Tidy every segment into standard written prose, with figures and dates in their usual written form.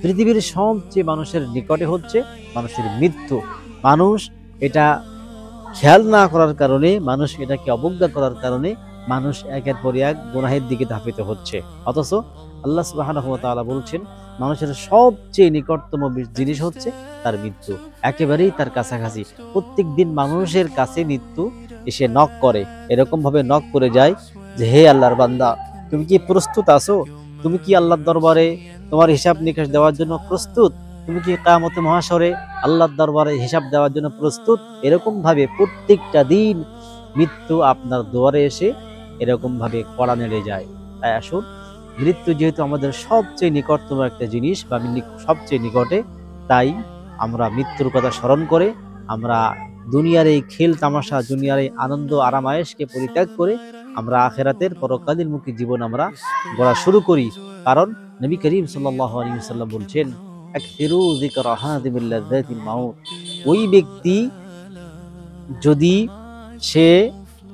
পৃথিবীর সবচেয়ে মানুষের নিকটে হচ্ছে মানুষের মৃত্যু। মানুষ এটা খেয়াল না করার কারণে, মানুষ এটাকে অবজ্ঞা করার কারণে মানুষ একের পর এক গুনাহের দিকে ধাবিত হচ্ছে। অথচ আল্লাহ সুবহানাহু ওয়া তাআলা বলছেন মানুষের সবচেয়ে নিকটতম জিনিস হচ্ছে তার মৃত্যু, একেবারেই তার কাছাকাছি। প্রত্যেক দিন মানুষের কাছে মৃত্যু এসে নক করে, এরকম ভাবে নক করে যায় যে, হে আল্লাহর বান্দা, তুমি কি প্রস্তুত আছো? তুমি কি আল্লাহর দরবারে তোমার হিসাব নিকাশ দেওয়ার জন্য প্রস্তুত? তুমি কি কিয়ামতে মহাশরে আল্লাহর দরবারে হিসাব দেওয়ার জন্য প্রস্তুত? এরকম ভাবে প্রত্যেকটা দিন মৃত্যু আপনার দুয়ারে এসে এরকম ভাবে কড়া নেড়ে যায়। তাই আসুন, মৃত্যু যেহেতু আমাদের সবচেয়ে নিকটতম একটা জিনিস বা সবচেয়ে নিকটে, তাই আমরা মৃত্যুর কথা স্মরণ করে আমরা দুনিয়ার এই খেল তামাশা, দুনিয়ার এই আনন্দ আরামায়েশকে পরিত্যাগ করে আমরা আখেরাতের পরকালীনমুখী জীবন আমরা গড়া শুরু করি। কারণ নবী করিম সাল্লাল্লাহু আলাইহি ওয়াসাল্লাম বলছেন, আকসিরু যিকরা হাযিমিল লাযাতিল মাউত, ওই ব্যক্তি যদি সে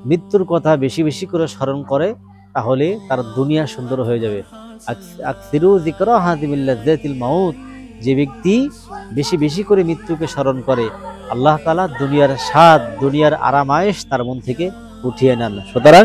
মৃত্যুর কথা বেশি বেশি করে স্মরণ করে তাহলে তার দুনিয়া সুন্দর হয়ে যাবে। আকসিরু যিকরা হাযিমিল লাযাতিল মাউত, যে ব্যক্তি বেশি বেশি করে মৃত্যুকে স্মরণ করে আল্লাহ তাআলা দুনিয়ার স্বাদ, দুনিয়ার আরামায়েশ তার মন থেকে উঠিয়ে নেন। সুতরাং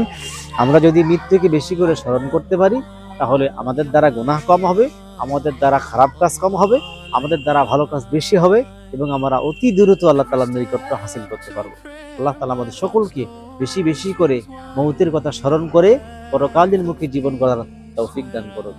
আমরা যদি মৃত্যুকে বেশি করে স্মরণ করতে পারি তাহলে আমাদের দ্বারা গুনাহ কম হবে, আমাদের দ্বারা খারাপ কাজ কম হবে, আমাদের দ্বারা ভালো কাজ বেশি হবে এবং আমরা অতি দ্রুত আল্লাহ তাআলার নৈকট্য হাসিল করতে পারবো। আল্লাহ তাআলা আমাদের সকলকে বেশি বেশি করে মৌতের কথা স্মরণ করে পরকালীনমুখী জীবন গড়ার তৌফিক দান করুন।